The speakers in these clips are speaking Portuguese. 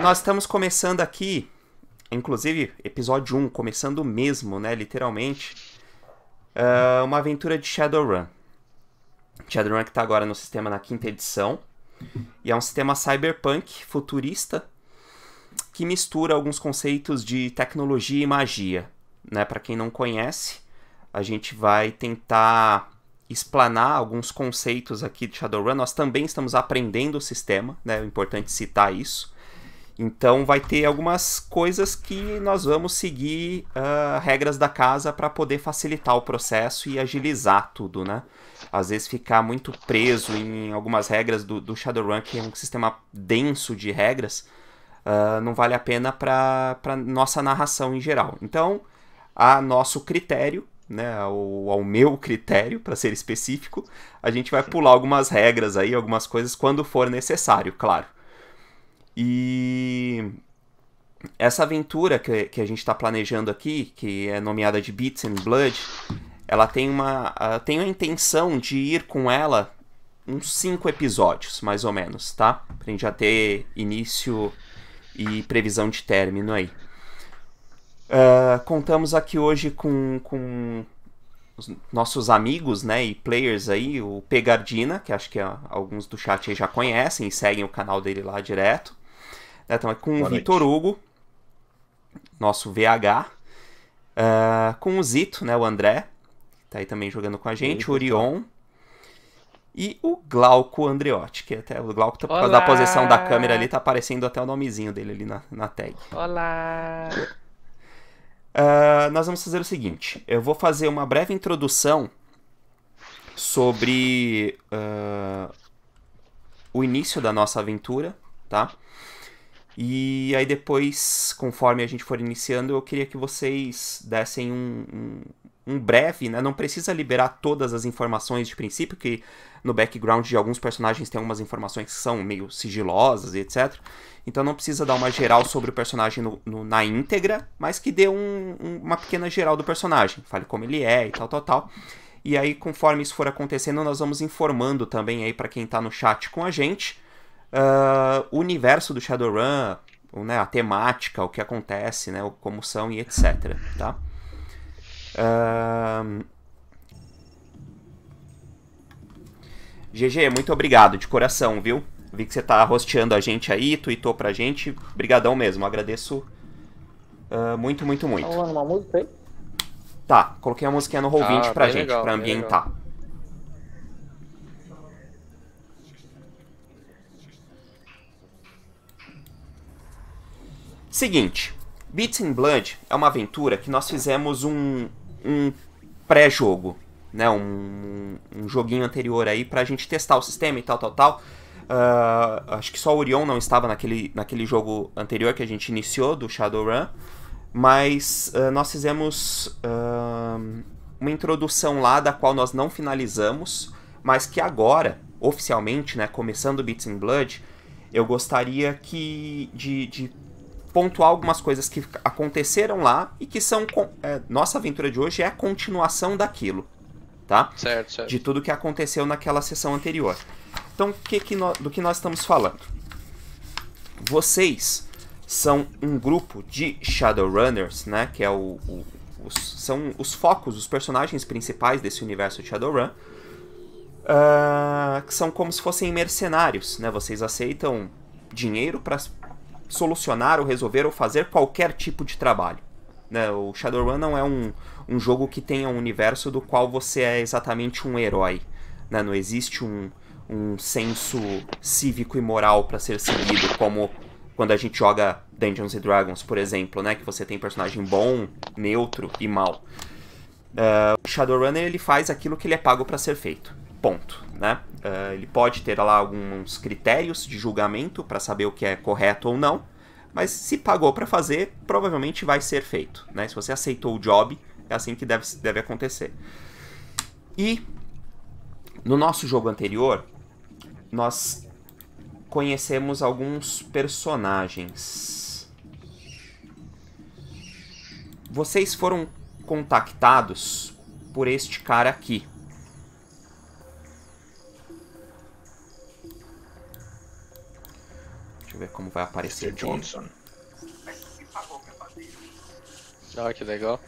Nós estamos começando aqui, inclusive episódio 1, começando mesmo, né, literalmente, uma aventura de Shadowrun. Shadowrun que está agora no sistema na 5ª edição, e é um sistema cyberpunk futurista que mistura alguns conceitos de tecnologia e magia. Né? Para quem não conhece, a gente vai tentar explanar alguns conceitos aqui de Shadowrun. Nós também estamos aprendendo o sistema, né? É importante citar isso. Então vai ter algumas coisas que nós vamos seguir regras da casa para poder facilitar o processo e agilizar tudo, né? Às vezes ficar muito preso em algumas regras do Shadowrun, que é um sistema denso de regras, não vale a pena para nossa narração em geral. Então, a nosso critério, né, ao meu critério, para ser específico, a gente vai pular algumas regras aí, algumas coisas quando for necessário, claro. E essa aventura que a gente está planejando aqui, que é nomeada de Beats and Blood, ela tem a intenção de ir com ela uns 5 episódios, mais ou menos, tá? Pra gente já ter início e previsão de término aí. Contamos aqui hoje com os nossos amigos, né, e players aí, o Pegardina, que acho que alguns do chat aí já conhecem e seguem o canal dele lá direto. Estamos aqui com o Vitor Hugo, nosso VH, com o Zito, né, o André, que tá aí também jogando com a gente, o Orion, e o Glauco Andreotti, que até o Glauco, por causa da posição da câmera ali, tá aparecendo até o nomezinho dele ali na tag. Olá! Nós vamos fazer o seguinte, eu vou fazer uma breve introdução sobre o início da nossa aventura, tá? E aí depois, conforme a gente for iniciando, eu queria que vocês dessem um breve, né? Não precisa liberar todas as informações de princípio, que no background de alguns personagens tem algumas informações que são meio sigilosas e etc. Então não precisa dar uma geral sobre o personagem na íntegra, mas que dê uma pequena geral do personagem. Fale como ele é e tal. E aí, conforme isso for acontecendo, nós vamos informando também aí para quem está no chat com a gente o universo do Shadowrun, né, a temática, o que acontece, né, como são e etc. Tá? GG, muito obrigado, de coração, viu? Vi que você tá hosteando a gente aí, tweetou pra gente. Brigadão mesmo, agradeço muito. Tá rolando uma música aí? Tá, coloquei a musiquinha no Roll20 pra gente, legal, pra ambientar. Seguinte, Beats and Blood é uma aventura que nós fizemos um pré-jogo, né? Um joguinho anterior aí pra gente testar o sistema e tal. Acho que só o Orion não estava naquele jogo anterior que a gente iniciou, do Shadowrun, mas nós fizemos uma introdução lá da qual nós não finalizamos, mas que agora, oficialmente, né, começando Beats and Blood, eu gostaria de pontuar algumas coisas que aconteceram lá e que são... nossa aventura de hoje é a continuação daquilo, tá? Certo. De tudo que aconteceu naquela sessão anterior. Então, do que nós estamos falando? Vocês são um grupo de Shadowrunners, né? Que é são os focos, os personagens principais desse universo de Shadowrun, que são como se fossem mercenários, né? Vocês aceitam dinheiro para solucionar ou resolver ou fazer qualquer tipo de trabalho, né? O Shadowrun não é um jogo que tenha um universo do qual você é exatamente um herói, né? Não existe um senso cívico e moral para ser seguido, como quando a gente joga Dungeons and Dragons, por exemplo, né? Que você tem personagem bom, neutro e mal. O Shadowrunner, ele faz aquilo que ele é pago para ser feito, ponto, né? Ele pode ter lá alguns critérios de julgamento para saber o que é correto ou não, mas se pagou para fazer, provavelmente vai ser feito, né? Se você aceitou o job, é assim que deve acontecer. E no nosso jogo anterior, nós conhecemos alguns personagens. Vocês foram contactados por este cara aqui. Deixa eu ver como vai aparecer Mr. Johnson. Ah, que legal.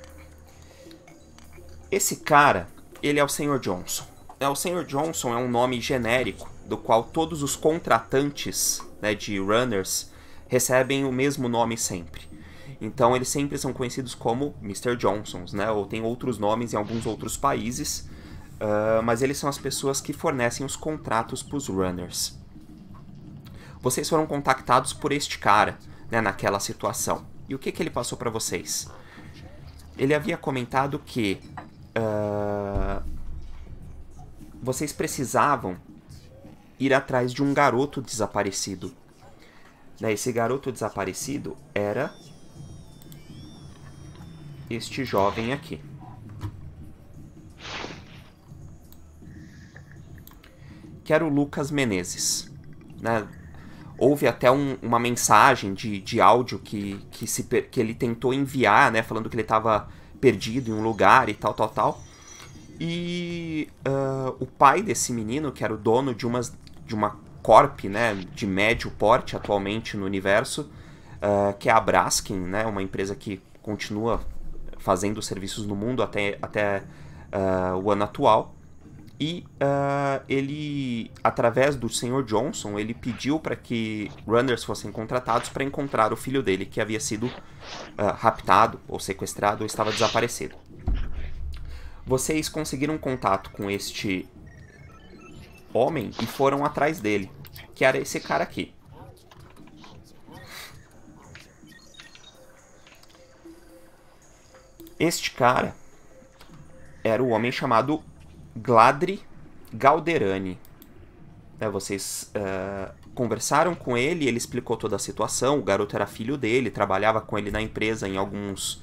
Esse cara, ele é o Sr. Johnson. O Sr. Johnson é um nome genérico do qual todos os contratantes, né, de runners recebem o mesmo nome sempre. Então eles sempre são conhecidos como Mr. Johnsons, né, ou tem outros nomes em alguns outros países, mas eles são as pessoas que fornecem os contratos para os runners. Vocês foram contactados por este cara, né, naquela situação. E o que ele passou para vocês? Ele havia comentado que vocês precisavam ir atrás de um garoto desaparecido. Né, esse garoto desaparecido era este jovem aqui. Que era o Lucas Menezes. Né? Houve até uma mensagem de áudio que ele tentou enviar, né, falando que ele estava perdido em um lugar e tal. E o pai desse menino, que era o dono de uma corp, né, de médio porte atualmente no universo, que é a Braskem, né, uma empresa que continua fazendo serviços no mundo até o ano atual. E ele, através do Sr. Johnson, ele pediu para que runners fossem contratados para encontrar o filho dele, que havia sido raptado, ou sequestrado, ou estava desaparecido. Vocês conseguiram contato com este homem e foram atrás dele, que era esse cara aqui. Este cara era o homem chamado Gladri Galderani. Vocês conversaram com ele, ele explicou toda a situação. O garoto era filho dele, trabalhava com ele na empresa em algumas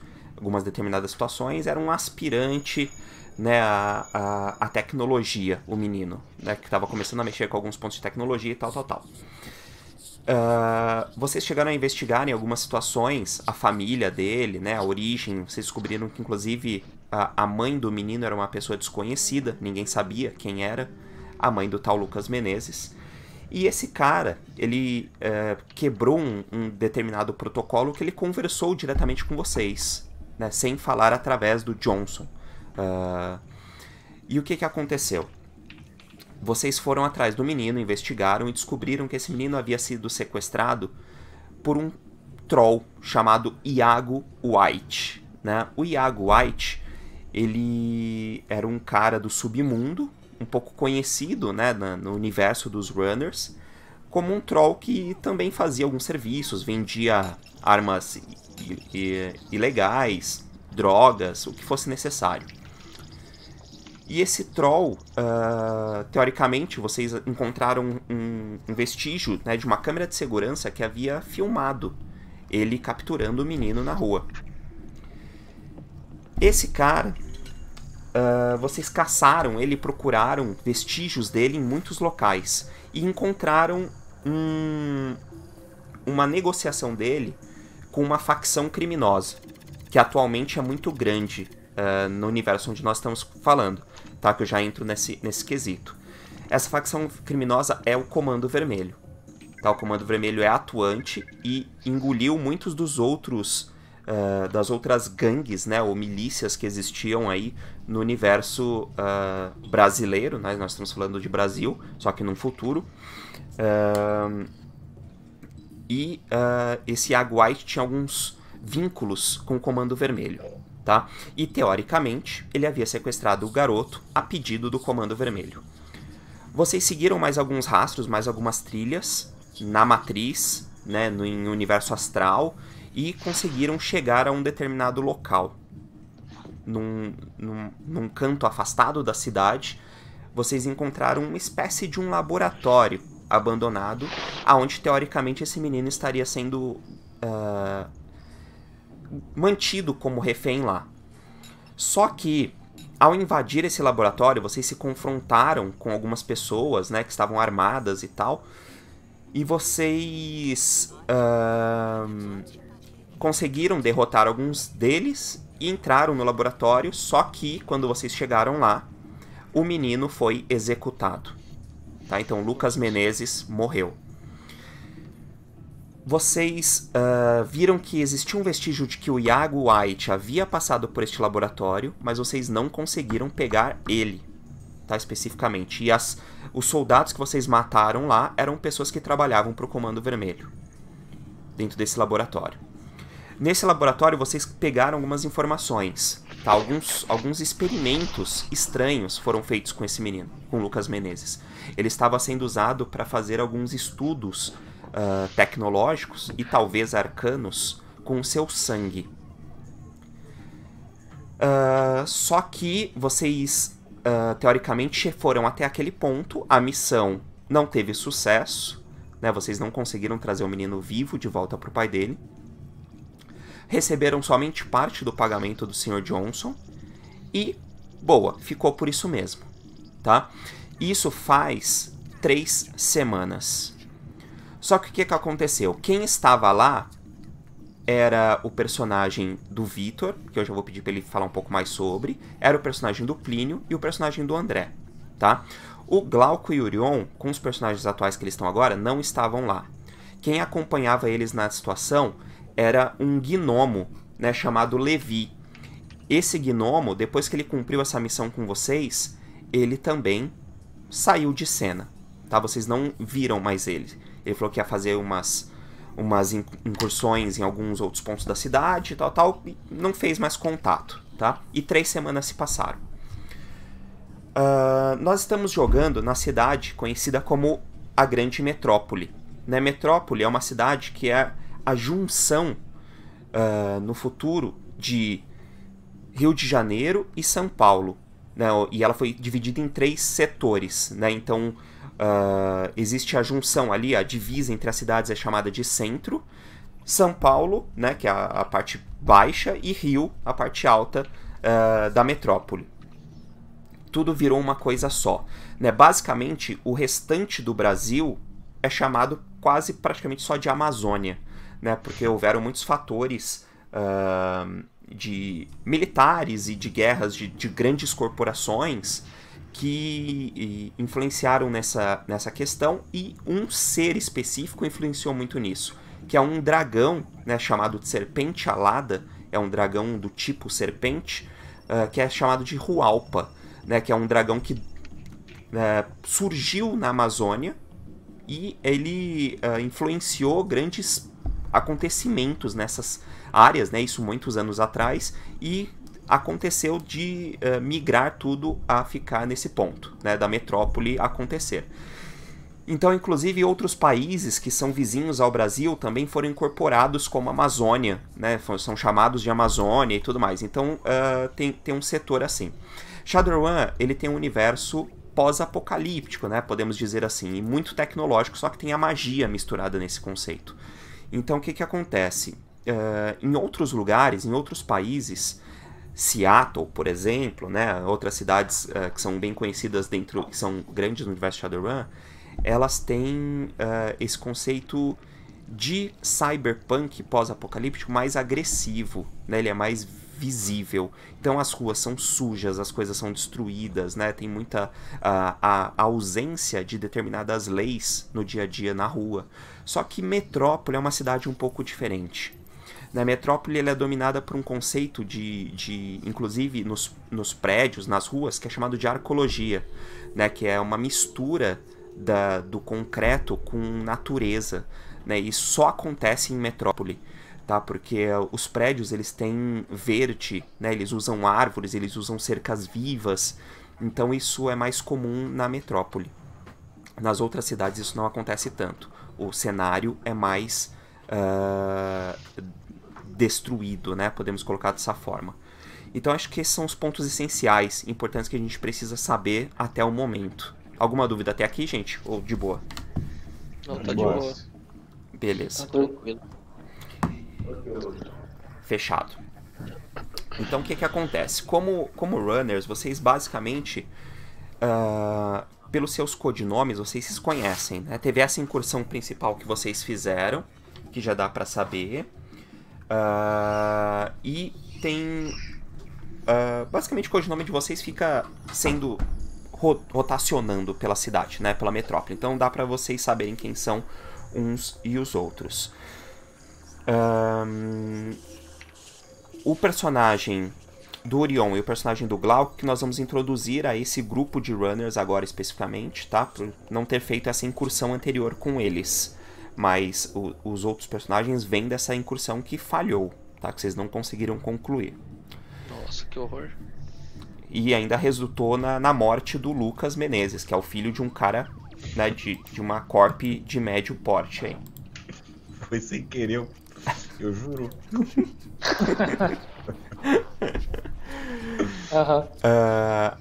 determinadas situações. Era um aspirante, né, a tecnologia, o menino, né, que estava começando a mexer com alguns pontos de tecnologia e tal. Vocês chegaram a investigar em algumas situações a família dele, né, a origem. Vocês descobriram que, inclusive, a mãe do menino era uma pessoa desconhecida, ninguém sabia quem era, a mãe do tal Lucas Menezes. E esse cara, ele quebrou um determinado protocolo que ele conversou diretamente com vocês, né, sem falar através do Johnson. E o que aconteceu? Vocês foram atrás do menino, investigaram e descobriram que esse menino havia sido sequestrado por um troll chamado Iago White. Né? O Iago White, ele era um cara do submundo, um pouco conhecido, né, no universo dos runners, como um troll que também fazia alguns serviços, vendia armas ilegais, drogas, o que fosse necessário. E esse troll, teoricamente, vocês encontraram um vestígio, né, de uma câmera de segurança que havia filmado ele capturando o menino na rua. Esse cara, vocês caçaram ele, procuraram vestígios dele em muitos locais e encontraram uma negociação dele com uma facção criminosa, que atualmente é muito grande no universo onde nós estamos falando. Tá, que eu já entro nesse quesito. Essa facção criminosa é o Comando Vermelho. Tá, o Comando Vermelho é atuante e engoliu muitos dos outros das outras gangues, né, ou milícias que existiam aí no universo brasileiro, né? Nós estamos falando de Brasil, só que num futuro. Esse Iago White tinha alguns vínculos com o Comando Vermelho. Tá? E, teoricamente, ele havia sequestrado o garoto a pedido do Comando Vermelho. Vocês seguiram mais alguns rastros, mais algumas trilhas na matriz, né, em universo astral, e conseguiram chegar a um determinado local. Num canto afastado da cidade, vocês encontraram uma espécie de um laboratório abandonado, aonde, teoricamente, esse menino estaria sendo mantido como refém lá. Só que, ao invadir esse laboratório, vocês se confrontaram com algumas pessoas, né, que estavam armadas e tal, e vocês conseguiram derrotar alguns deles e entraram no laboratório, só que, quando vocês chegaram lá, o menino foi executado. Tá? Então, Lucas Menezes morreu. vocês viram que existia um vestígio de que o Iago White havia passado por este laboratório, mas vocês não conseguiram pegar ele, tá, especificamente. E os soldados que vocês mataram lá eram pessoas que trabalhavam para o Comando Vermelho, dentro desse laboratório. Nesse laboratório vocês pegaram algumas informações, tá? Alguns experimentos estranhos foram feitos com esse menino, com Lucas Menezes. Ele estava sendo usado para fazer alguns estudos tecnológicos e talvez arcanos com o seu sangue. Só que vocês, teoricamente, foram até aquele ponto, a missão não teve sucesso, né? Vocês não conseguiram trazer o menino vivo de volta para o pai dele. Receberam somente parte do pagamento do Sr. Johnson e, boa, ficou por isso mesmo, tá? Isso faz 3 semanas. Só que o que aconteceu? Quem estava lá era o personagem do Vitor, que eu já vou pedir para ele falar um pouco mais sobre, era o personagem do Plínio e o personagem do André, tá? O Glauco e o Orion, com os personagens atuais que eles estão agora, não estavam lá. Quem acompanhava eles na situação era um gnomo, né, chamado Levi. Esse gnomo, depois que ele cumpriu essa missão com vocês, ele também saiu de cena, tá? Vocês não viram mais ele. Ele falou que ia fazer umas incursões em alguns outros pontos da cidade e tal, e não fez mais contato, tá? E 3 semanas se passaram. Nós estamos jogando na cidade conhecida como a Grande Metrópole, né? Metrópole é uma cidade que é a junção no futuro de Rio de Janeiro e São Paulo, né? E ela foi dividida em 3 setores, né? Então existe a junção ali, a divisa entre as cidades é chamada de centro, São Paulo, né, que é a parte baixa, e Rio, a parte alta da metrópole. Tudo virou uma coisa só, né? Basicamente, o restante do Brasil é chamado quase praticamente só de Amazônia, né? Porque houveram muitos fatores de militares e de guerras de grandes corporações que influenciaram nessa questão, e um ser específico influenciou muito nisso, que é um dragão, né, chamado de Serpente Alada, é um dragão do tipo serpente, que é chamado de Hualpa, né, que é um dragão que surgiu na Amazônia, e ele influenciou grandes acontecimentos nessas áreas, né, isso muitos anos atrás, e aconteceu de migrar tudo a ficar nesse ponto, né, da metrópole acontecer. Então, inclusive, outros países que são vizinhos ao Brasil também foram incorporados como Amazônia, né, são chamados de Amazônia e tudo mais. Então, tem um setor assim. Shadowrun, ele tem um universo pós-apocalíptico, né, podemos dizer assim, e muito tecnológico, só que tem a magia misturada nesse conceito. Então, o que acontece? Em outros lugares, em outros países, Seattle, por exemplo, né, outras cidades que são bem conhecidas dentro, que são grandes no universo Shadowrun, elas têm esse conceito de cyberpunk pós-apocalíptico mais agressivo, né, ele é mais visível. Então as ruas são sujas, as coisas são destruídas, né, tem muita a ausência de determinadas leis no dia a dia na rua. Só que Metrópole é uma cidade um pouco diferente. Na Metrópole ela é dominada por um conceito inclusive nos prédios, nas ruas, que é chamado de arcologia, né, que é uma mistura do concreto com natureza, né, e só acontece em Metrópole, tá, porque os prédios eles têm verde, né, eles usam árvores, eles usam cercas vivas, então isso é mais comum na Metrópole. Nas outras cidades isso não acontece tanto, o cenário é mais destruído, né? Podemos colocar dessa forma. Então acho que esses são os pontos essenciais, importantes que a gente precisa saber até o momento. Alguma dúvida até aqui, gente? Ou de boa? Não, tá de boa. Beleza. Tá tranquilo. Fechado. Então o que acontece? Como runners, vocês basicamente, pelos seus codinomes, vocês se conhecem, né? Teve essa incursão principal que vocês fizeram, que já dá pra saber. E tem basicamente o codinome de vocês fica sendo rotacionando pela cidade, né, pela metrópole, então dá pra vocês saberem quem são uns e os outros. O personagem do Orion e o personagem do Glauco que nós vamos introduzir a esse grupo de runners agora especificamente, tá? Por não ter feito essa incursão anterior com eles. Mas os outros personagens vêm dessa incursão que falhou, tá? Que vocês não conseguiram concluir. Nossa, que horror. E ainda resultou na morte do Lucas Menezes, que é o filho de um cara, né, de uma corp de médio porte aí. Foi sem querer, eu juro.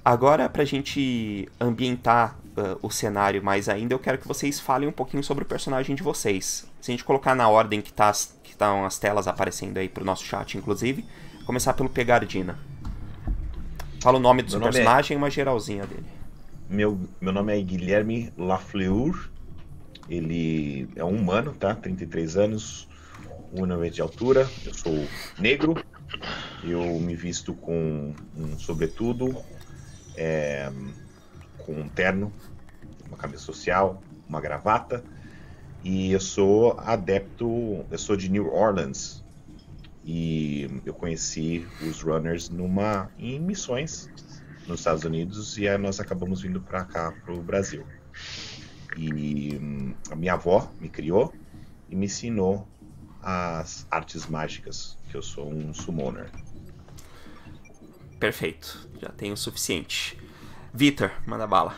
Agora, pra gente ambientar o cenário mais ainda, eu quero que vocês falem um pouquinho sobre o personagem de vocês. Se a gente colocar na ordem que estão as telas aparecendo aí pro nosso chat, inclusive, começar pelo Pegardina. Fala o nome do seu personagem e uma geralzinha dele. Meu nome é Guilherme Lafleur. Ele é um humano, tá? 33 anos, 1,90 de altura. Eu sou negro. Eu me visto com um sobretudo, com um terno, uma camisa social, uma gravata. E eu sou eu sou de New Orleans. E eu conheci os runners em missões nos Estados Unidos e aí nós acabamos vindo para cá, para o Brasil. E a minha avó me criou e me ensinou as artes mágicas, que eu sou um summoner. Perfeito, já tenho o suficiente. Vitor, manda bala.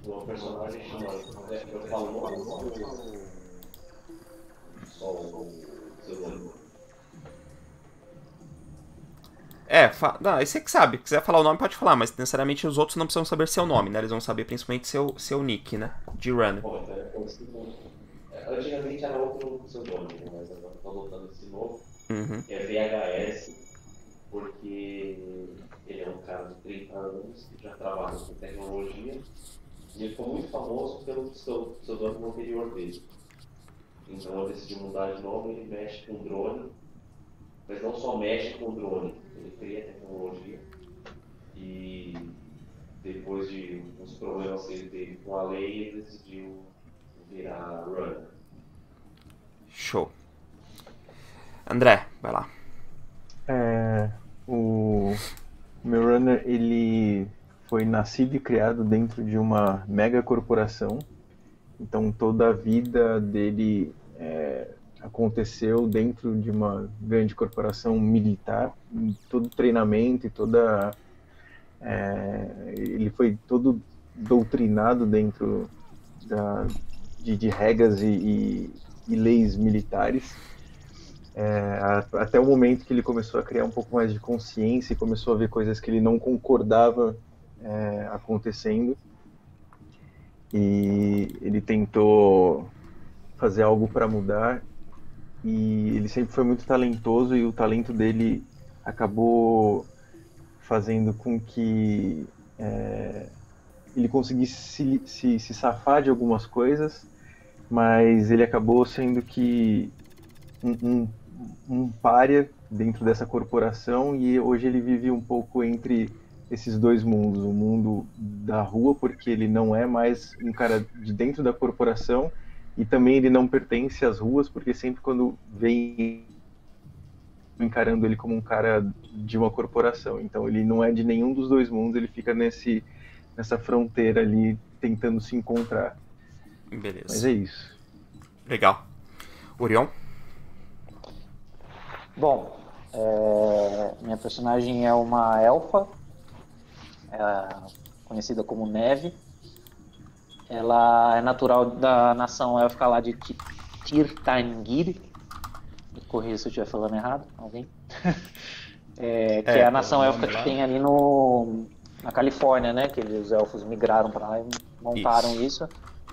O personagem chama... Eu falo só o seu nome. Não, você que sabe. Se quiser falar o nome, pode falar, mas necessariamente os outros não precisam saber seu nome, né? Eles vão saber principalmente seu nick, né? De runner. Bom, antigamente era outro pseudônimo, mas agora estou adotando esse novo. Que é VHS, porque ele é um cara de 30 anos que já trabalha com tecnologia. E ele ficou muito famoso pelo pseudônimo anterior dele. Então eu decidi mudar de nome. Ele mexe com drone, mas não só mexe com drone, ele cria tecnologia. E depois de uns problemas que ele teve com a lei, ele decidiu virar runner. Show. André, vai lá. O meu runner, ele foi nascido e criado dentro de uma mega corporação. Então toda a vida dele aconteceu dentro de uma grande corporação militar. Todo o treinamento e ele foi todo doutrinado dentro de regras e leis militares. Até o momento que ele começou a criar um pouco mais de consciência e começou a ver coisas que ele não concordava acontecendo, e ele tentou fazer algo para mudar, e ele sempre foi muito talentoso, e o talento dele acabou fazendo com que ele conseguisse se safar de algumas coisas, mas ele acabou sendo que um pária dentro dessa corporação, e hoje ele vive um pouco entre esses dois mundos, o mundo da rua, porque ele não é mais um cara de dentro da corporação, e também ele não pertence às ruas, porque sempre quando vem encarando ele como um cara de uma corporação, então ele não é de nenhum dos dois mundos, ele fica nessa fronteira ali, tentando se encontrar. Beleza. Mas é isso. Legal. Orion? Bom, minha personagem é uma elfa, conhecida como Neve. Ela é natural da nação élfica lá de Tirtangir. Me corrija se eu estiver falando errado, alguém. Que é a nação élfica que tem ali na Califórnia, né? Que os elfos migraram para lá e montaram isso.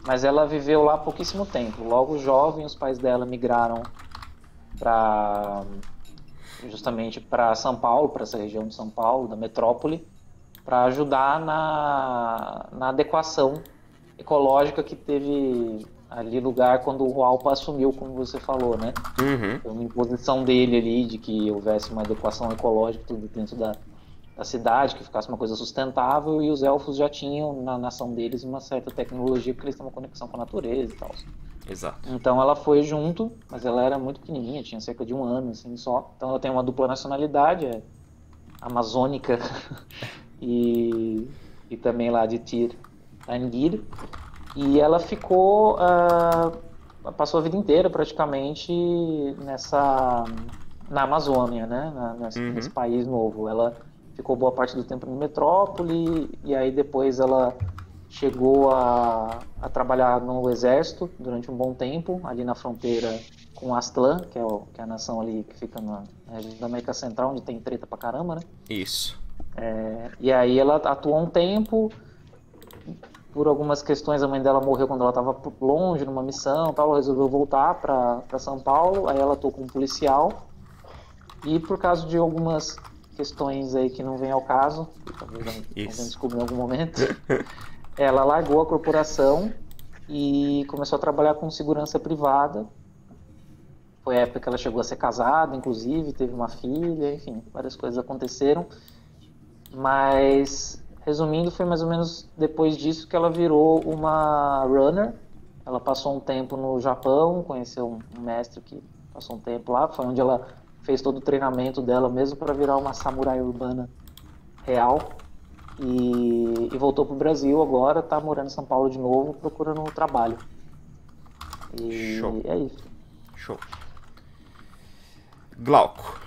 Mas ela viveu lá há pouquíssimo tempo. Logo jovem, os pais dela migraram justamente para São Paulo, para essa região de São Paulo, da metrópole, para ajudar na adequação ecológica que teve ali lugar quando o Alpa assumiu, como você falou, né? Foi uma imposição dele ali de que houvesse uma adequação ecológica tudo dentro da cidade, que ficasse uma coisa sustentável, e os elfos já tinham na nação deles uma certa tecnologia, porque eles têm uma conexão com a natureza e tal. Exato. Então ela foi junto, mas ela era muito pequenininha, tinha cerca de 1 ano, assim, só. Então ela tem uma dupla nacionalidade, é amazônica e também lá de Tir Taingir. E ela ficou, passou a vida inteira praticamente na Amazônia, né? Nesse país novo. Ela ficou boa parte do tempo em metrópole, e aí depois ela chegou a trabalhar no exército durante um bom tempo, ali na fronteira com Aztlán, que é a nação ali que fica na região da América Central, onde tem treta pra caramba, né? Isso. E aí ela atuou um tempo. Por algumas questões, a mãe dela morreu quando ela estava longe, numa missão, tal, ela resolveu voltar para São Paulo, aí ela atuou como policial, e por causa de algumas questões aí que não vem ao caso, que talvez não venham descobrir em algum momento, ela largou a corporação e começou a trabalhar com segurança privada. Foi a época que ela chegou a ser casada, inclusive, teve uma filha, enfim, várias coisas aconteceram, mas... Resumindo, foi mais ou menos depois disso que ela virou uma runner. Ela passou um tempo no Japão, conheceu um mestre que passou um tempo lá. Foi onde ela fez todo o treinamento dela mesmo para virar uma samurai urbana real. E voltou pro Brasil agora, tá morando em São Paulo de novo, procurando um trabalho. E Show. É isso. Show. Glauco.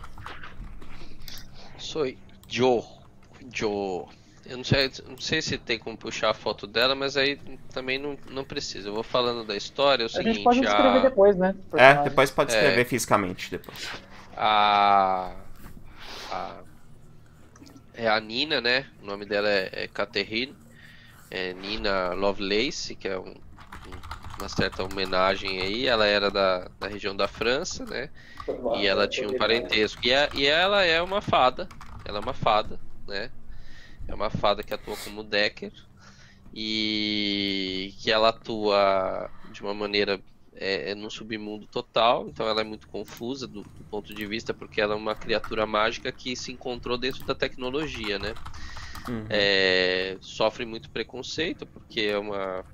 Sou Joe. Eu não sei se tem como puxar a foto dela, mas aí também não precisa. Eu vou falando da história, é o seguinte... A gente pode descrever depois, né? Depois pode escrever fisicamente. Depois. É a Nina, né? O nome dela é Catherine. É Nina Lovelace, que é uma certa homenagem aí. Ela era da região da França, né? E ela tinha um parentesco. E ela é uma fada. Ela é uma fada, né? É uma fada que atua como Decker e que ela atua de uma maneira no submundo total, então ela é muito confusa do ponto de vista, porque ela é uma criatura mágica que se encontrou dentro da tecnologia, né? Sofre muito preconceito, porque é uma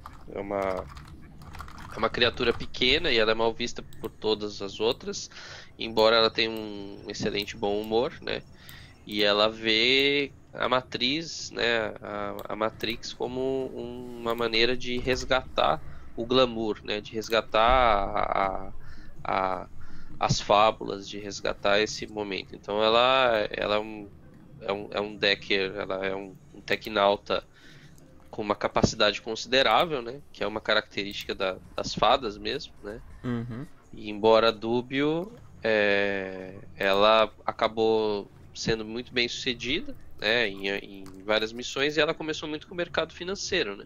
criatura pequena e ela é mal vista por todas as outras, embora ela tenha um excelente bom humor, né? E ela vê a Matriz, né, a Matrix como uma maneira de resgatar o glamour, né, de resgatar as fábulas, de resgatar esse momento. Então ela é um Decker, ela é um Tecnauta com uma capacidade considerável, né, que é uma característica das fadas mesmo, né. E embora dúbio, ela acabou sendo muito bem sucedida, né, em várias missões, e ela começou muito com o mercado financeiro, né,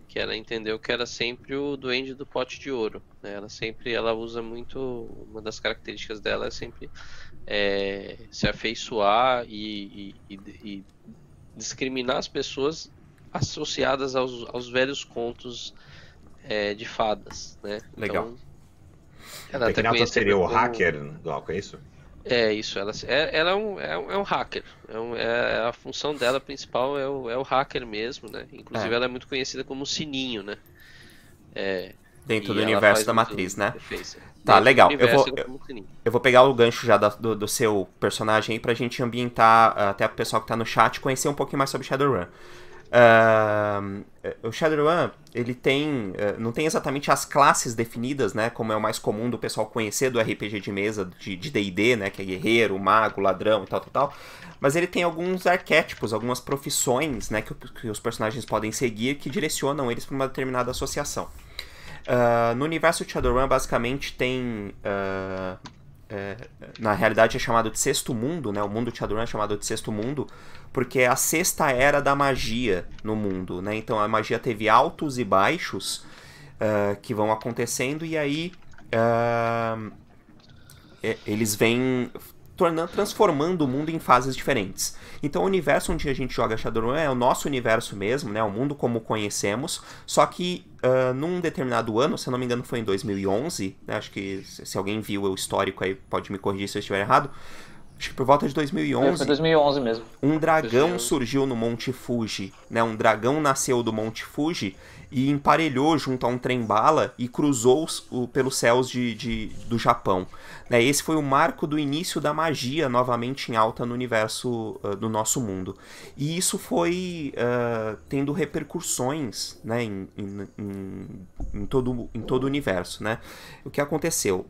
que ela entendeu que era sempre o duende do pote de ouro, né, ela usa muito, uma das características dela é sempre se afeiçoar e discriminar as pessoas associadas aos velhos contos de fadas, né. Legal. Então, ela até Tecnauta seria o como... hacker, Glauco, é isso? É isso, ela é um hacker. A função dela principal é o hacker mesmo, né? Inclusive ela é muito conhecida como Sininho, né? Dentro do universo da Matriz, né? Defesa. Tá, legal. Eu vou pegar o gancho já do seu personagem aí pra gente ambientar até o pessoal que tá no chat conhecer um pouquinho mais sobre Shadowrun. O Shadowrun, ele não tem exatamente as classes definidas, né, como é o mais comum do pessoal conhecer do RPG de mesa de D&D, né, que é guerreiro, mago, ladrão e tal, mas ele tem alguns arquétipos, algumas profissões, né, que os personagens podem seguir que direcionam eles para uma determinada associação. No universo de Shadowrun, basicamente tem... na realidade é chamado de Sexto Mundo, né? O mundo de Shadowrun é chamado de Sexto Mundo, porque é a sexta era da magia no mundo, né? Então a magia teve altos e baixos que vão acontecendo, e aí eles vêm transformando o mundo em fases diferentes. Então o universo onde a gente joga Shadowrun é o nosso universo mesmo, né? O mundo como conhecemos, só que num determinado ano, se eu não me engano foi em 2011, né? Acho que se alguém viu o histórico aí pode me corrigir se eu estiver errado, acho que por volta de 2011. Foi 2011 mesmo. Um dragão surgiu no Monte Fuji, né? Um dragão nasceu do Monte Fuji e emparelhou junto a um trem-bala e cruzou pelos céus do Japão. Né? Esse foi o marco do início da magia novamente em alta no universo do nosso mundo. E isso foi tendo repercussões, né, em todo o universo. Né? O que aconteceu?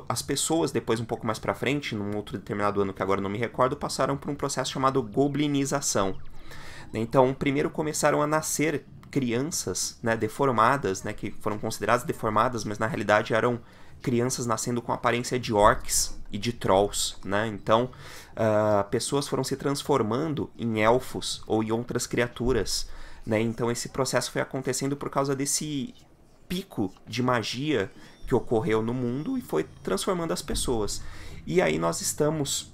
As pessoas, depois um pouco mais pra frente, num outro determinado ano que agora não me recordo, passaram por um processo chamado goblinização. Então, primeiro começaram a nascer crianças, né, deformadas, né, que foram consideradas deformadas, mas na realidade eram crianças nascendo com aparência de orcs e de trolls, né? Então, pessoas foram se transformando em elfos ou em outras criaturas, né? Então, esse processo foi acontecendo por causa desse pico de magia que ocorreu no mundo e foi transformando as pessoas. E aí nós estamos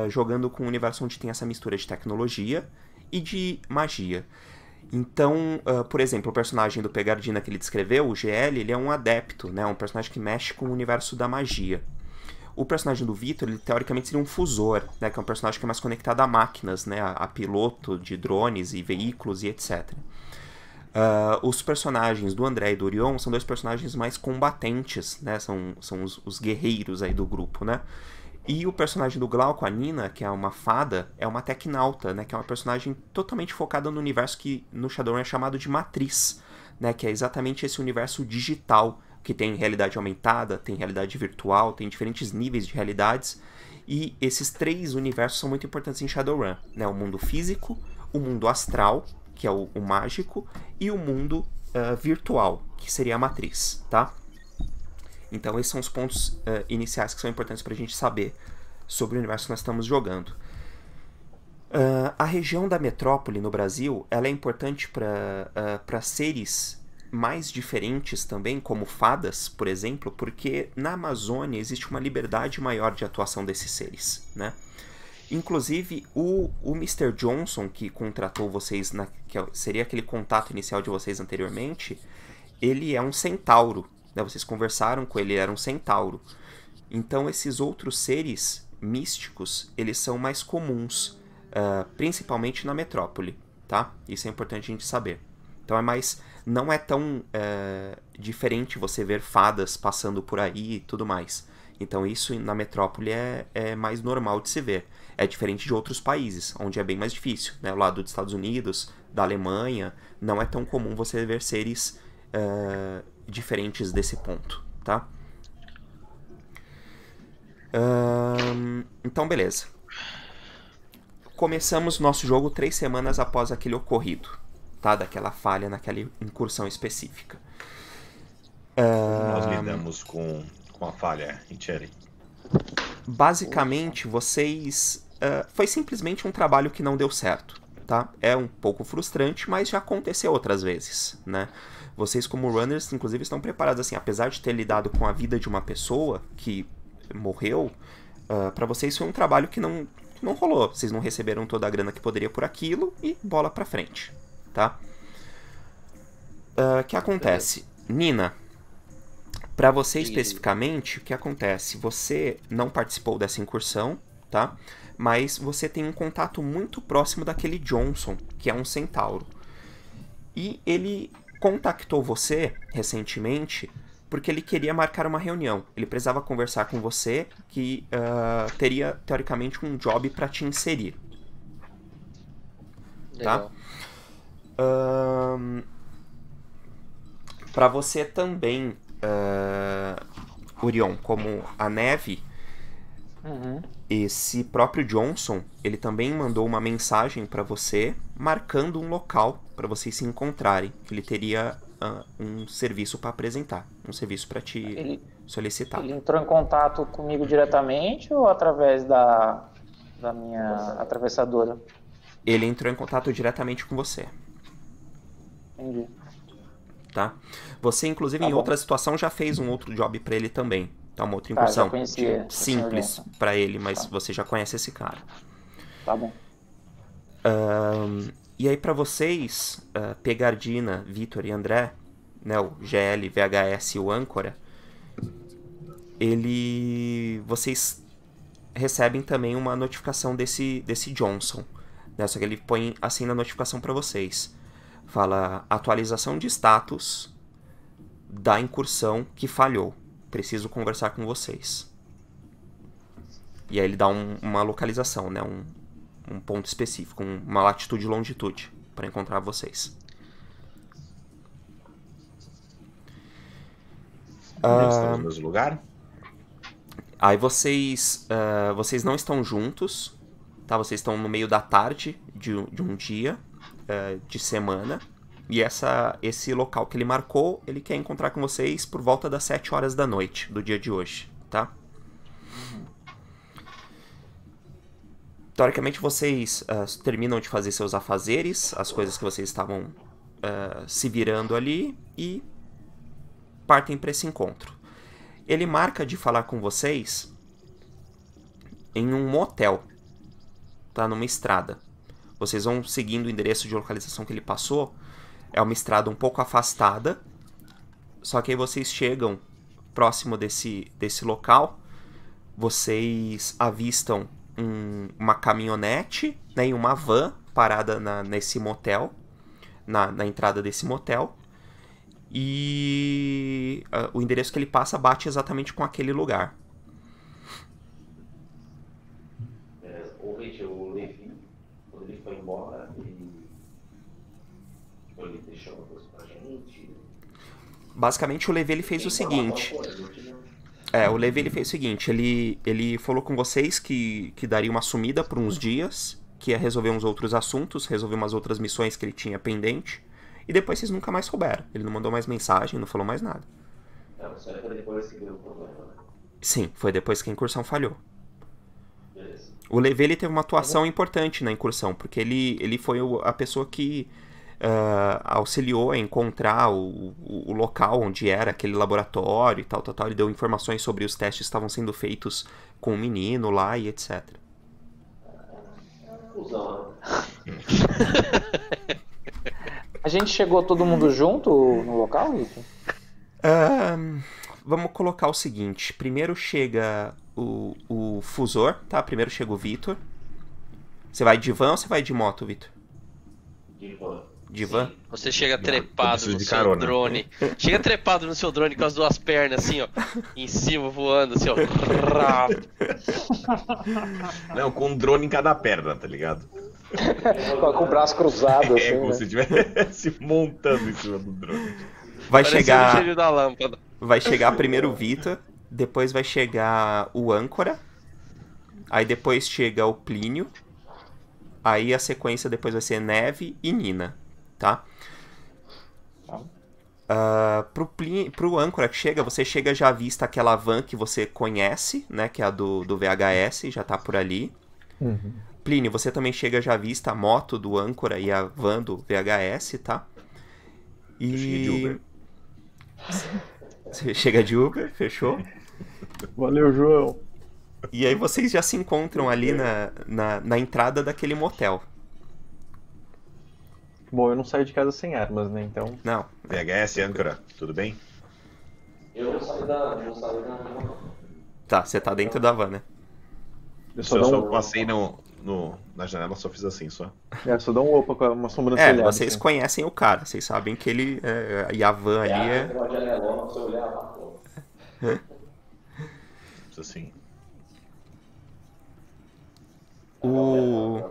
jogando com um universo onde tem essa mistura de tecnologia e de magia. Então, por exemplo, o personagem do Pegardina que ele descreveu, o GL, ele é um adepto, né? Um personagem que mexe com o universo da magia. O personagem do Vitor, ele teoricamente seria um fusor, né? Que é um personagem que é mais conectado a máquinas, né? A piloto de drones e veículos e etc. Os personagens do André e do Orion são dois personagens mais combatentes, né? São os guerreiros aí do grupo, né? E o personagem do Glauco, a Nina, que é uma fada, é uma tecnauta, né? Que é uma personagem totalmente focada no universo que no Shadowrun é chamado de Matriz, né? Que é exatamente esse universo digital, que tem realidade aumentada, tem realidade virtual, tem diferentes níveis de realidades. E esses três universos são muito importantes em Shadowrun, né? O mundo físico, o mundo astral, que é o mágico, e o mundo virtual, que seria a Matriz, tá? Então esses são os pontos iniciais que são importantes para a gente saber sobre o universo que nós estamos jogando. A região da metrópole no Brasil, ela é importante para seres mais diferentes também, como fadas, por exemplo, porque na Amazônia existe uma liberdade maior de atuação desses seres, né? Inclusive, o Mr. Johnson, que contratou vocês, que seria aquele contato inicial de vocês anteriormente, ele é um centauro. Vocês conversaram com ele, era um centauro. Então esses outros seres místicos, eles são mais comuns, principalmente na metrópole, tá? Isso é importante a gente saber. Então não é tão diferente você ver fadas passando por aí e tudo mais. Então isso na metrópole é mais normal de se ver. É diferente de outros países, onde é bem mais difícil, né? O lado dos Estados Unidos, da Alemanha, não é tão comum você ver seres diferentes desse ponto, tá? Então, beleza. Começamos nosso jogo 3 semanas após aquele ocorrido, tá? Daquela falha naquela incursão específica. Nós lidamos com a falha, Itieri. Basicamente, vocês... foi simplesmente um trabalho que não deu certo, tá? É um pouco frustrante, mas já aconteceu outras vezes, né? Vocês, como runners, inclusive, estão preparados, assim, apesar de ter lidado com a vida de uma pessoa que morreu, para vocês foi um trabalho que não rolou. Vocês não receberam toda a grana que poderia por aquilo e bola pra frente, tá? O que acontece? Nina, pra você especificamente, o que acontece? Você não participou dessa incursão, tá? Mas você tem um contato muito próximo daquele Johnson, que é um centauro. E ele contactou você recentemente porque ele queria marcar uma reunião. Ele precisava conversar com você, que teria, teoricamente, um job para te inserir. Legal. Tá? Para você também, Orion, como a Neve, esse próprio Johnson, ele também mandou uma mensagem para você, marcando um local para vocês se encontrarem, que ele teria um serviço para apresentar, um serviço para te solicitar. Ele entrou em contato comigo diretamente ou através da minha atravessadora? Ele entrou em contato diretamente com você. Entendi. Tá? Você, inclusive, em outra situação, já fez um outro job para ele também. Tá? Uma outra incursão. Já conhecia, simples para ele, mas você já conhece esse cara. Tá bom. E aí, para vocês, Pegardina, Vitor e André, né, o GL, VHS e o Âncora, vocês recebem também uma notificação desse Johnson, né? Só que ele põe assim na notificação para vocês. Fala, atualização de status da incursão que falhou. Preciso conversar com vocês. E aí ele dá uma localização, né? Um ponto específico, uma latitude e longitude para encontrar vocês. Estamos no mesmo lugar? Aí vocês não estão juntos, tá? Vocês estão no meio da tarde de um dia de semana. E esse local que ele marcou, ele quer encontrar com vocês por volta das 7 horas da noite do dia de hoje, tá? Teoricamente, vocês terminam de fazer seus afazeres, as coisas que vocês estavam se virando ali, e partem para esse encontro. Ele marca de falar com vocês em um motel, tá? Numa estrada. Vocês vão seguindo o endereço de localização que ele passou. É uma estrada um pouco afastada, só que aí vocês chegam próximo desse local, vocês avistam uma caminhonete, né, e uma van parada nesse motel, na entrada desse motel, e o endereço que ele passa bate exatamente com aquele lugar. O Levi, quando ele foi embora, ele deixou uma coisa pra gente. Basicamente, o Levi ele fez o seguinte. O Levi ele fez o seguinte. Ele falou com vocês que daria uma sumida por uns dias, que ia resolver uns outros assuntos, resolver umas outras missões que ele tinha pendente, e depois vocês nunca mais souberam. Ele não mandou mais mensagem, não falou mais nada. Isso aí foi depois que deu o problema, né? Sim, foi depois que a incursão falhou. Beleza. O Levi ele teve uma atuação importante na incursão, porque ele foi a pessoa que auxiliou a encontrar o local onde era aquele laboratório e tal. Ele deu informações sobre os testes que estavam sendo feitos com o menino lá e etc. Fusão, né? A gente chegou todo mundo junto no local, Vitor? Vamos colocar o seguinte. Primeiro chega o Fusor, tá? Primeiro chega o Vitor. Você vai de van ou você vai de moto, Vitor? De van. De van? Você chega trepado no seu carona. drone. Chega trepado no seu drone com as duas pernas, assim, ó. Em cima, voando, assim, ó. Não, com um drone em cada perna, tá ligado? Com o braço cruzado, assim, Como né? se estivesse montando em cima do drone. Vai Parecendo chegar, o gênio da lâmpada. vai chegar primeiro o Vitor, depois vai chegar o Âncora, aí depois chega o Plínio, aí a sequência depois vai ser Neve e Nina, tá? Pro Âncora que chega, você chega já à vista aquela van que você conhece, né? Que é a do VHS, já tá por ali. Uhum. Plínio, você também chega já à vista a moto do Âncora e a van do VHS, tá? Eu cheguei de Uber. Você chega de Uber, fechou? Valeu, João. E aí vocês já se encontram ali na entrada daquele motel. Bom, eu não saio de casa sem armas, né? Então. Não, VHS, âncora, tudo bem? Eu não saí da. tá, você tá dentro da van, né? Eu Só só dou um, passei na janela, só fiz assim, só. só dou um opa com uma sobrancelha. Vocês assim. conhecem o cara, vocês sabem que ele... e a van ali é... Uma janelona pra você olhar lá fora. Fiz assim. O...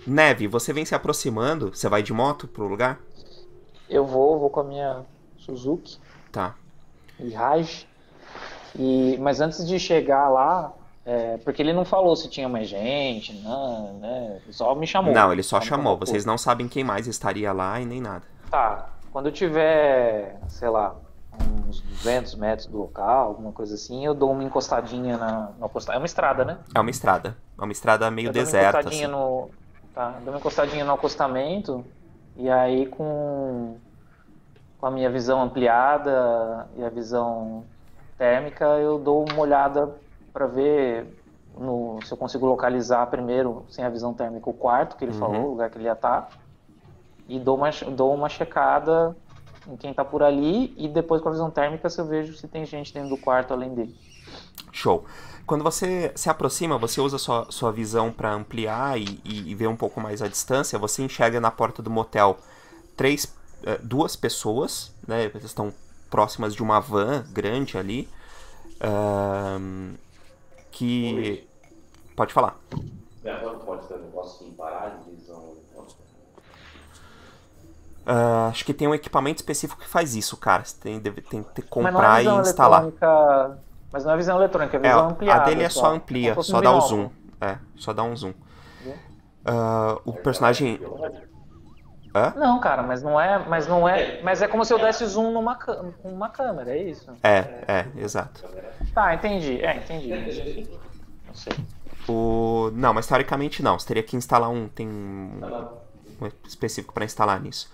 Neve, você vem se aproximando, você vai de moto pro lugar? Eu vou com a minha Suzuki Tá. e Raj. Mas antes de chegar lá, porque ele não falou se tinha mais gente, não, né? Ele só me chamou. Não, ele só me chamou, convocou. vocês não sabem quem mais estaria lá e nem nada. Tá, quando eu tiver, sei lá, uns 200 metros do local, alguma coisa assim, eu dou uma encostadinha na acostamento. É uma estrada, né? É uma estrada meio Eu dou uma deserta, encostadinha assim. dou uma encostadinha no acostamento, e aí com a minha visão ampliada e a visão térmica, eu dou uma olhada para ver se eu consigo localizar primeiro, sem a visão térmica, o quarto que ele falou, o lugar que ele ia estar, e dou uma checada em quem tá por ali, e depois com a visão térmica se eu vejo se tem gente dentro do quarto além dele. Show. Quando você se aproxima, você usa sua visão para ampliar e ver um pouco mais a distância. Você enxerga na porta do motel duas pessoas, né? Eles estão próximas de uma van grande ali. Que... Pode falar. Minha van pode ter um negócio de parar de visão. Acho que tem um equipamento específico que faz isso, cara. Você deve que comprar e instalar. Mas não é visão eletrônica, é visão ampliada. A dele é só amplia, só dá o zoom. Só dá um zoom. O personagem... Não, cara, mas não é. Mas é como se eu desse zoom com uma câmera, é isso? Exato. Tá, entendi. Entendi. Não sei. Não, mas teoricamente não. Você teria que instalar tem um específico para instalar nisso.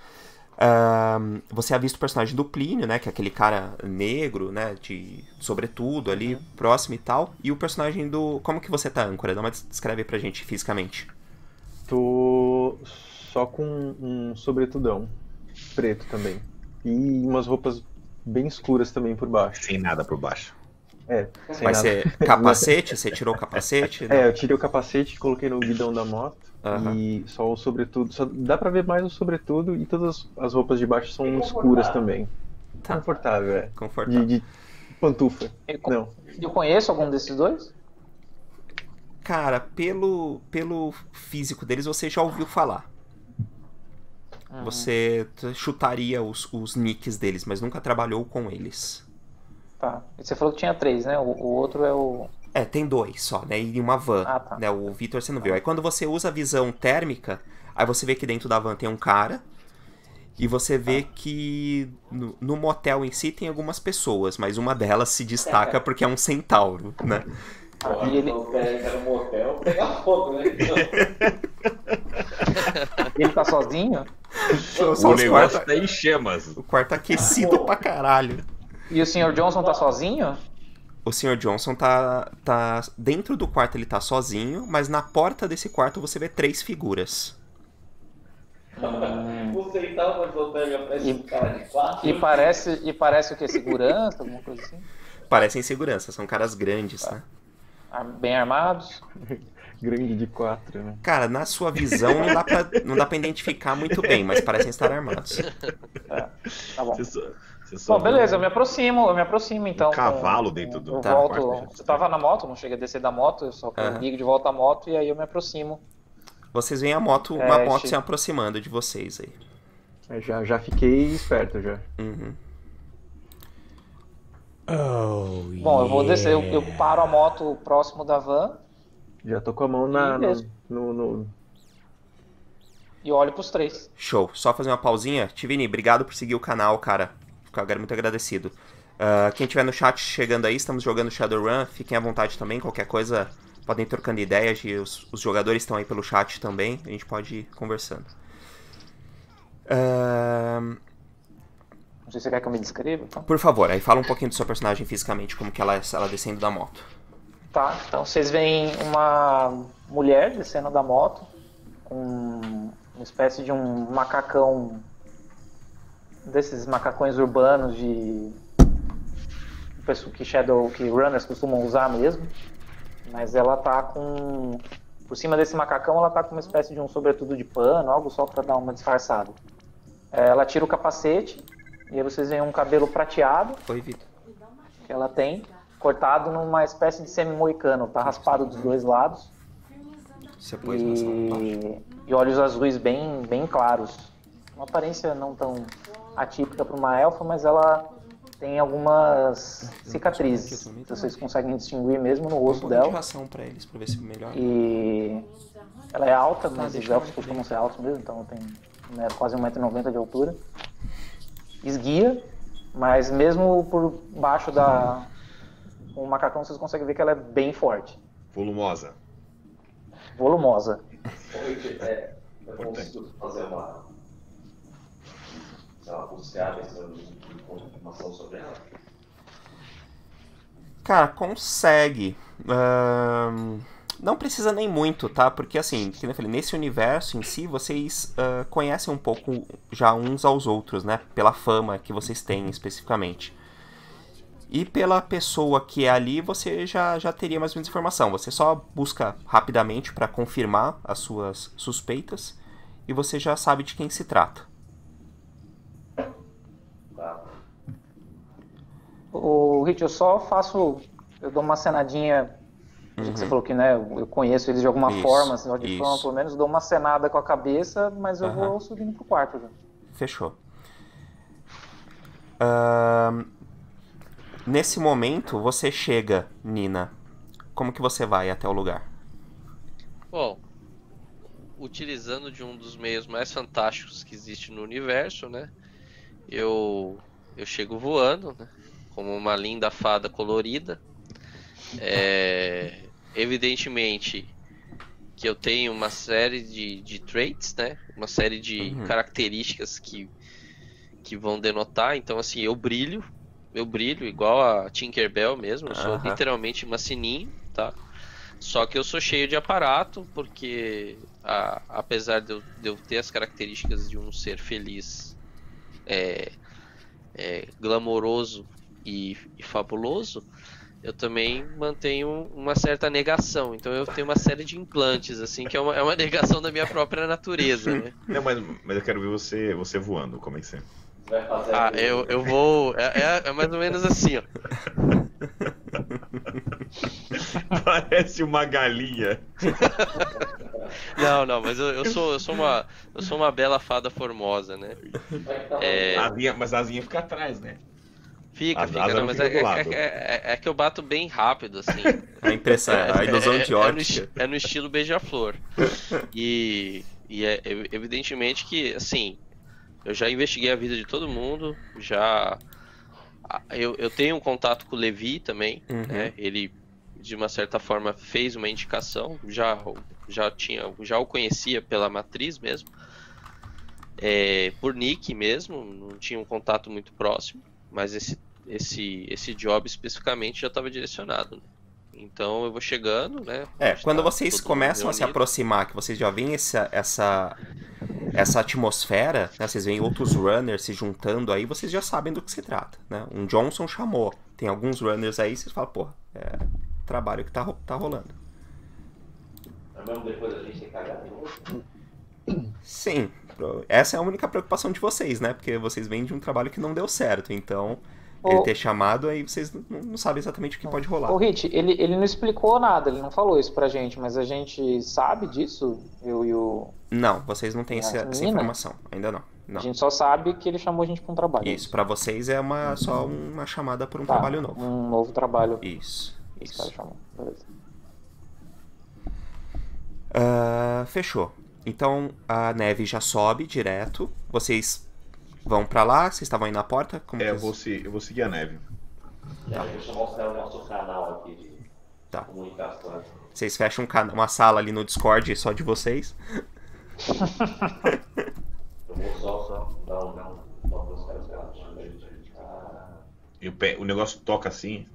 Você avista o personagem do Plínio, né? Que é aquele cara negro, né? De sobretudo ali, próximo e tal. E o personagem do... Como que você tá, âncora? Descreve pra gente fisicamente. Tô só com um sobretudão preto também. E umas roupas bem escuras também por baixo. Sem nada por baixo. Sem Vai nada. ser capacete? Você tirou o capacete? Eu tirei o capacete, coloquei no guidão da moto. E só o sobretudo. Só dá pra ver mais o sobretudo e todas as roupas de baixo são escuras também. Tá. Confortável, Confortável. De pantufa. Não. Eu conheço algum desses dois? Cara, pelo físico deles, você já ouviu falar. Você chutaria os nicks deles, mas nunca trabalhou com eles. Tá. E você falou que tinha 3, né? O outro é o... Tem 2 só, né? E uma van. Tá. Né? O Vitor você não viu. Aí quando você usa a visão térmica, aí você vê que dentro da van tem um cara. E você vê que no motel em si tem algumas pessoas, mas uma delas se destaca porque é um centauro, né? E ele... Então, o cara entra no motel, pega fogo, né? Ele tá sozinho? O negócio tá em chamas. O quarto aquecido pra caralho. E o Sr. Johnson tá sozinho? O Sr. Johnson tá dentro do quarto, ele tá sozinho, mas na porta desse quarto você vê 3 figuras. O centavo vai voltar e aparece um cara de 4. E parece o que? Segurança, alguma coisa assim? Parecem segurança, são caras grandes, né? Bem armados? Grande de 4, né? Cara, na sua visão não dá pra identificar muito bem, mas parecem estar armados. Tá bom. Você só Bom, beleza, eu me aproximo então. Cavalo dentro do quarto. quarto. Eu tava na moto, não cheguei a descer da moto, eu só ligo de volta à moto e aí eu me aproximo. Vocês veem uma moto se aproximando de vocês aí. Já fiquei esperto já. Bom, eu vou descer, eu paro a moto próximo da van. Já tô com a mão no... E olho pros 3. Show. Só fazer uma pausinha. Tivini, obrigado por seguir o canal, cara. Fico muito agradecido. Quem tiver no chat chegando aí, estamos jogando Shadowrun. Fiquem à vontade também. Qualquer coisa, podem ir trocando ideias. E os jogadores estão aí pelo chat também. A gente pode ir conversando. Não sei se você quer que eu me descreva. Então. Por favor, aí fala um pouquinho do seu personagem fisicamente, como que ela descendo da moto. Tá, então vocês veem uma mulher descendo da moto com uma espécie de um macacão, desses macacões urbanos que runners costumam usar mesmo, mas ela tá com, por cima desse macacão ela tá com uma espécie de um sobretudo de pano, algo só para dar uma disfarçada. Ela tira o capacete e aí vocês veem um cabelo prateado. Oi, Vitor. Que ela tem, cortado numa espécie de semi-moicano, tá raspado dos 2 lados. Você pôs mais lá embaixo. E olhos azuis bem claros. Uma aparência não tão atípica para uma elfa, mas ela tem algumas cicatrizes. Vocês conseguem distinguir mesmo no rosto dela. Pra eles, pra ver se melhora. E ela é alta, mas os elfos costumam ser altos mesmo, então tem quase 1,90 m de altura. Esguia, mas mesmo por baixo com o macacão vocês conseguem ver que ela é bem forte. Volumosa. Eu consigo fazer uma buscada de informação sobre ela? Cara, consegue. Não precisa nem muito, tá? Porque assim, como eu falei, nesse universo em si, vocês conhecem um pouco já uns aos outros, né? Pela fama que vocês têm especificamente. E pela pessoa que é ali, você já teria mais ou menos informação. Você só busca rapidamente para confirmar as suas suspeitas e você já sabe de quem se trata. Tá. O Rich, eu dou uma acenadinha, já que você falou que, né, eu conheço eles de alguma forma, assim, de forma, pelo menos, dou uma acenada com a cabeça, mas eu vou subindo pro quarto. Já. Fechou. Nesse momento, você chega, Nina. Como que você vai até o lugar? Bom, utilizando de um dos meios mais fantásticos que existe no universo, né? Eu chego voando, né? Como uma linda fada colorida. Evidentemente que eu tenho uma série de traits, né? Uma série de características que vão denotar. Então, assim, eu brilho igual a Tinkerbell mesmo. Eu sou literalmente uma sininho, tá? Só que eu sou cheio de aparato, porque apesar de eu ter as características de um ser feliz, glamouroso e fabuloso, eu também mantenho uma certa negação. Então eu tenho uma série de implantes, assim, que é uma negação da minha própria natureza, né? Não, mas eu quero ver você voando, como é que você... Vai fazer Eu vou... É mais ou menos assim, ó. Parece uma galinha. Não, mas eu sou uma bela fada formosa, né? Mas a asinha fica atrás, né? Fica, não, mas é que eu bato bem rápido, assim. A impressão, a ilusão de ótica. É no estilo beija-flor. E evidentemente que, assim, eu já investiguei a vida de todo mundo, eu tenho um contato com o Levi também, né? Ele, de uma certa forma, fez uma indicação, já o conhecia pela matriz mesmo, por nick mesmo, não tinha um contato muito próximo, mas esse job especificamente já estava direcionado, né? Então eu vou chegando, né? Quando vocês começam a se aproximar, que vocês já veem essa atmosfera, né? Vocês veem outros runners se juntando aí, vocês já sabem do que se trata, né? Um Johnson chamou, tem alguns runners aí, vocês falam, pô, trabalho que tá rolando. mesmo depois a gente ter cagado de novo? Sim, essa é a única preocupação de vocês, né? Porque vocês vêm de um trabalho que não deu certo, então... Ele ter chamado, aí vocês não sabem exatamente o que pode rolar. O Hit, ele não explicou nada, ele não falou isso pra gente, mas a gente sabe disso? Eu e o... Não, vocês não têm essa informação, ainda não. A gente só sabe que ele chamou a gente pra um trabalho. Isso, pra vocês é só uma chamada por um trabalho novo. Um novo trabalho. Isso. Esse cara chamou, beleza. Fechou. Então a neve já sobe direto, vocês... Vão pra lá? Vocês estavam aí na porta? Eu vou seguir a neve. Tá. Deixa eu mostrar o nosso canal aqui de comunicação. Vocês fecham uma sala ali no Discord só de vocês. Eu vou só dar os caras o negócio toca assim.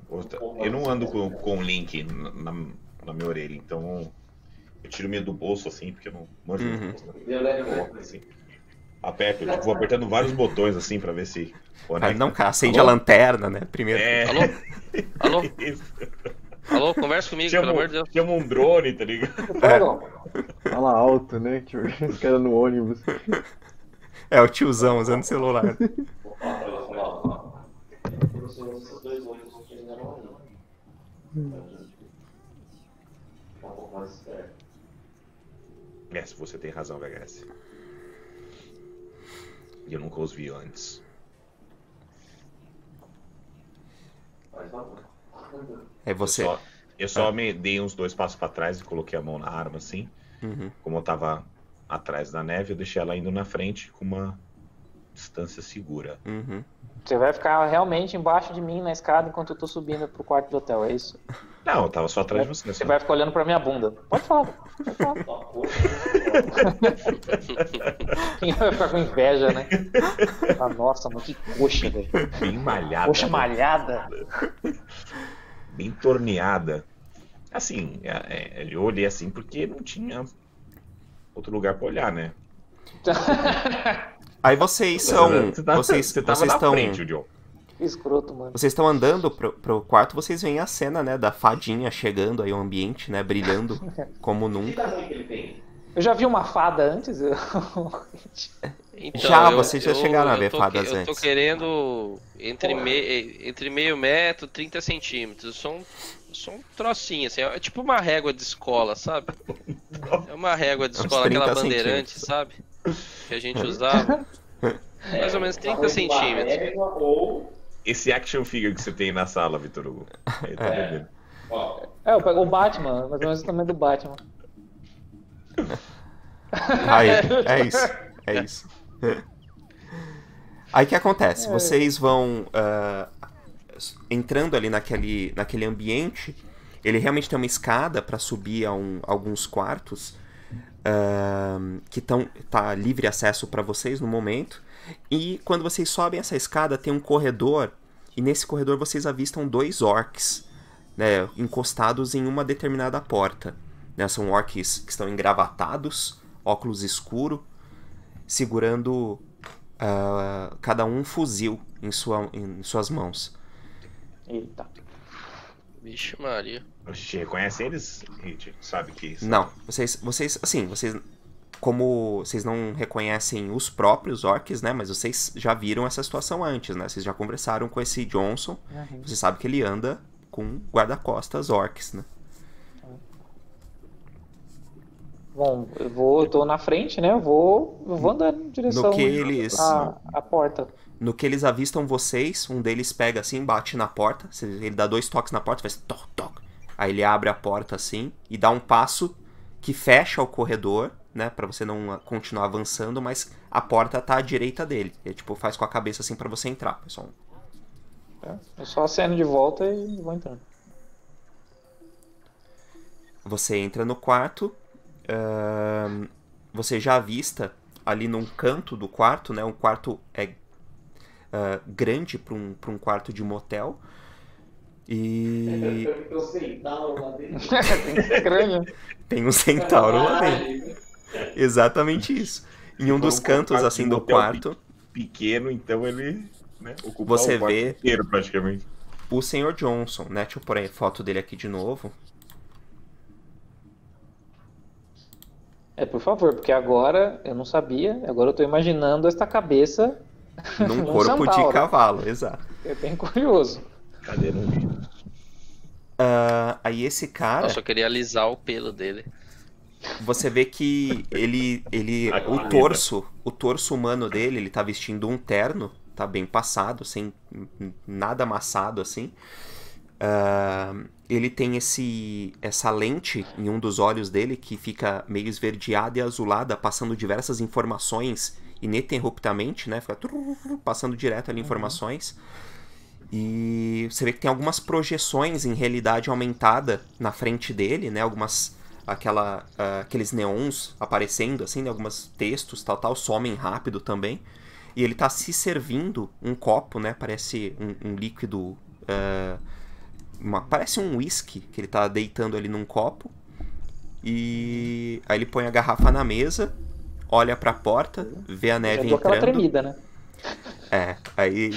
Eu não ando com o link na minha orelha, então eu tiro meio do bolso assim, porque eu não manjo assim. Aperto, vou apertando vários botões assim pra ver se conecta. Não, cara, acende a lanterna, né? Primeiro. Alô, conversa comigo, pelo amor de Deus. Chama um drone, tá ligado? Fala alto, né? Tipo, os caras no ônibus. O tiozão usando celular. Esses dois olhos não fizeram ainda. Fica um pouco mais esperto. Se você tem razão, VHS. E eu nunca os vi antes. Você... Eu só me dei uns 2 passos pra trás e coloquei a mão na arma assim. Como eu tava atrás da neve, eu deixei ela indo na frente com uma distância segura. Você vai ficar realmente embaixo de mim na escada enquanto eu tô subindo pro quarto do hotel, é isso? Não, eu tava só atrás de você. Você vai ficar olhando pra minha bunda. Pode falar. Quem vai ficar com inveja, né? Nossa, mas que coxa, velho. Bem malhada. Coxa malhada. Bem torneada. Assim, eu olhei assim porque não tinha outro lugar pra olhar, né? Aí vocês são... Você tava na frente, John. Que escroto, mano. Vocês estão andando pro quarto, vocês veem a cena, né, da fadinha chegando aí, o ambiente, né, brilhando como Que nunca. tamanho que ele tem? Eu já vi uma fada antes. Então, Já, vocês já chegaram a ver fadas Eu tô antes. querendo entre meio metro, 30 centímetros. Só um trocinho, assim. É tipo uma régua de escola, sabe? É uma régua de Uns escola, 30 aquela bandeirante, centímetros. sabe? Que a gente usava. Mais ou menos 30 centímetros. Régua ou... Esse action figure que você tem na sala, Vitor Hugo. Aí tá vendo? Ó, Eu pego o Batman, mais ou menos o tamanho do Batman. Aí, é isso. Aí o que acontece? Vocês vão entrando ali naquele ambiente. Ele realmente tem uma escada para subir a alguns quartos que tá livre acesso para vocês no momento. E quando vocês sobem essa escada, tem um corredor. E nesse corredor vocês avistam 2 orcs, né, encostados em uma determinada porta. Né, são orcs que estão engravatados, óculos escuro, segurando cada um fuzil em suas mãos. Eita. Vixe Maria. A gente reconhece eles? A gente sabe que são... Não, vocês como vocês não reconhecem os próprios orcs, né, mas vocês já viram essa situação antes, né? Vocês já conversaram com esse Johnson, você sabe que ele anda com guarda-costas orcs, né? Bom, eu tô na frente, né? Eu vou andando em direção No que eles- à porta. No que eles avistam vocês, um deles pega assim, bate na porta, ele dá 2 toques na porta, faz toc, toc. Aí ele abre a porta assim e dá um passo que fecha o corredor, né, pra você não continuar avançando, mas a porta tá à direita dele. Ele tipo faz com a cabeça assim pra você entrar, pessoal. Eu só aceno de volta e vou entrando. Você entra no quarto, você já avista ali num canto do quarto, né? Um quarto grande para um quarto de motel. E eu centauro lá dentro. Tem que ser grande. tem um centauro lá dentro. Exatamente isso. Em um dos cantos assim do quarto, Pequeno, então ele, né, ocupa Você o quarto vê- inteiro praticamente. o Sr. Johnson, né? Deixa eu pôr a foto dele aqui de novo. Por favor, porque agora eu não sabia, agora eu tô imaginando esta cabeça Num num corpo de centauro. cavalo, exato. É bem curioso. Cadê? Não vi. Aí esse cara, Eu só queria alisar o pelo dele. você vê que o torso humano dele, ele tá vestindo um terno, tá bem passado, sem nada amassado assim. Ele tem essa lente em um dos olhos dele que fica meio esverdeada e azulada, passando diversas informações ininterruptamente, né? Fica passando direto ali informações. E você vê que tem algumas projeções em realidade aumentada na frente dele, né? Aqueles neons aparecendo, assim, né? Alguns textos, tal, somem rápido também. E ele tá se servindo um copo, né? Parece um líquido... parece um whisky que ele tá deitando ali num copo. E aí ele põe a garrafa na mesa, olha pra porta, vê a Já neve deu aquela entrando. tremida, né? Aí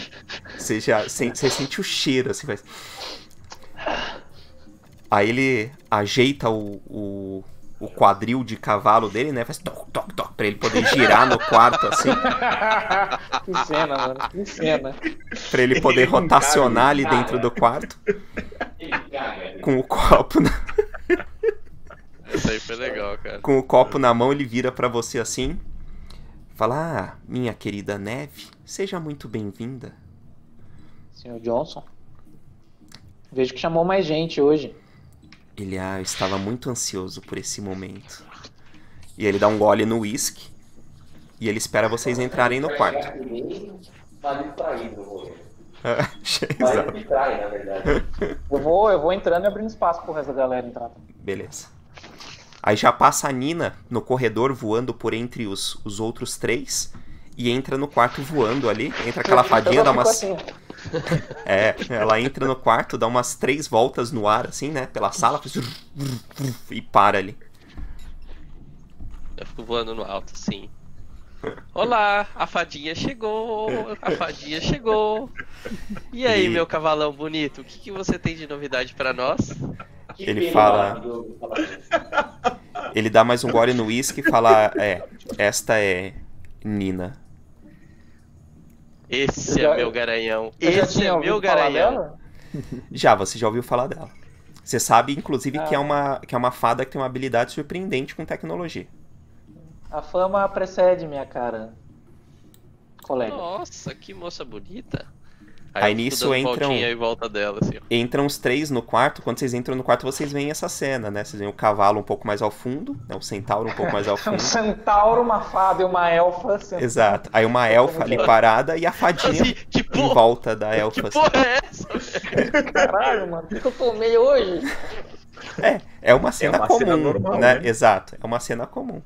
você sente o cheiro, assim, faz... Aí ele ajeita o quadril de cavalo dele, né? Faz toc, toc, toc, pra ele poder girar no quarto, assim. Que cena, mano. Que cena. Pra ele poder rotacionar ali dentro do quarto. Ele caga. Com o copo Isso aí foi legal, cara. com o copo na mão, ele vira pra você assim. Fala, minha querida Neve, seja muito bem-vinda. Senhor Johnson. Vejo que chamou mais gente hoje. Ele, eu estava muito ansioso por esse momento. E ele dá um gole no whisky. E ele espera vocês entrarem no quarto. Tá distraído, eu vou. Exato. Mas distrai, na verdade. Eu vou entrando e abrindo espaço pro resto da galera entrar. Beleza. Aí já passa a Nina no corredor voando por entre os outros 3 e entra no quarto voando ali. Entra aquela fadinha, dá umas... Assim, ela entra no quarto, dá umas 3 voltas no ar, assim, né? Pela sala, e para ali. Eu fico voando no alto, assim. Olá, a fadinha chegou, a fadinha chegou. E aí, meu cavalão bonito, o que você tem de novidade pra nós? Ele fala... Ele dá mais um gole no uísque e fala, esta é Nina. Esse é meu garanhão, esse é meu garanhão. Você já ouviu falar dela. Você sabe, inclusive, que é uma fada que tem uma habilidade surpreendente com tecnologia. A fama precede minha cara, colega. Nossa, que moça bonita. Aí eu fico nisso dando entram... voltinha em volta dela, assim, ó. Entram os três no quarto. Quando vocês entram no quarto, vocês veem essa cena, né? Vocês veem o cavalo um pouco mais ao fundo, né? O centauro um pouco mais ao fundo. Um centauro, uma fada e uma elfa. Exato. Aí uma elfa ali parada e a fadinha Assim, tipo, em volta da elfa. Que porra é essa, velho? Caralho, mano, o que eu tomei hoje? É uma cena uma comum, cena normal, né? né? Exato, é uma cena comum.